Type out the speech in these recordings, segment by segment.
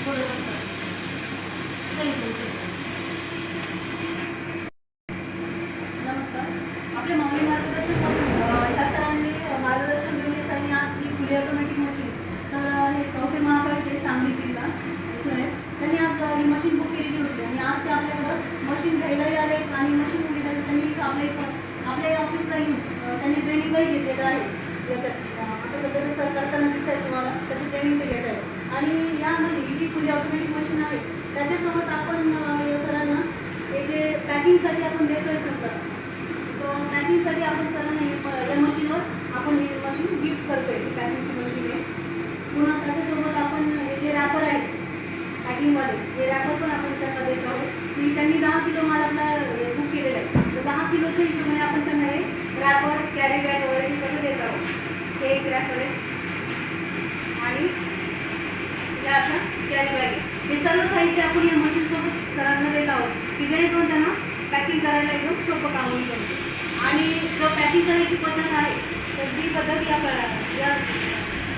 बोलू शकतात. नमस्कार. आपले माऊली मार्गदर्शन ह्या सरांनी मार्गदर्शन दिले सरांनी आज ही फुले ऑटोमॅटिक मशीन सर हे कवठे महाकाळचे सांगली जिल्हा इथून आहे. त्यांनी आज ही मशीन बुक केलेली होती आणि आज ते आपल्याकडं मशीन घ्यायलाही आले आणि मशीन घेतल्यानंतर त्यांनी आपल्या ऑफिसला येऊन त्यांनी ट्रेनिंगही घेतलेलं आहे. याच्यात आता सध्या सर करताना दिसत आहे तुम्हाला त्याची ट्रेनिंग ते घेत आहे. आणि यामध्ये ही जी फुले ऑटोमॅटिक मशीन आहे त्याच्यासोबत आपण सरांना हे जे पॅकिंगसाठी आपण देतोय सगळं तो पॅकिंगसाठी आपण सरांना या मशीनवर आपण ही मशीन गिफ्ट करतोय. पॅकिंगची मशीन आहे. पुन्हा त्याच्यासोबत आपण हे जे रॅपर आहे पॅकिंगवाले हे रॅपर पण आपण त्यांना देत आहोत. की त्यांनी 10 किलो माल आपला बुक केलेला आहे तर 10 किलोच्या हिशोबाने आपण त्यांना हे रॅपर कॅरी बॅग वगैरे हे सगळं देत आहोत. हे एक रॅपर आहे आणि या अशा कॅरी बॅग आहे. हे सर्व साहित्य आपण या मशीनसोबत सरांना देत आहोत की जेणेकरून त्यांना पॅकिंग करायला एकदम सोपं काम होईल. आणि जो पॅकिंग करायची पद्धत आहे तर ती पद्धती आपल्याला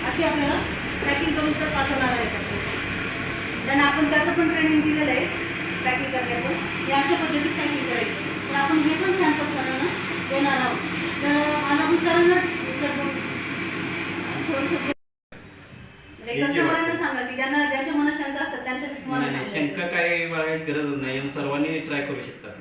अशी आपल्याला पॅकिंग करून सर पाठवणार आहे. त्यांना आपण त्याचं पण ट्रेनिंग दिलेलं आहे पॅकिंग करण्याचं. हे अशा पद्धतीत पॅकिंग करायचं तर आपण हे पण सॅम्पल सरांना देणार आहोत. तर मला पण सरांना थोडंसं कस्टमरांना सांगा की ज्यांच्या मनात शंका असतात त्यांच्यासाठी मला शंका काय बाळगायची गरज नाही, सर्वांनी ट्राय करू शकतात.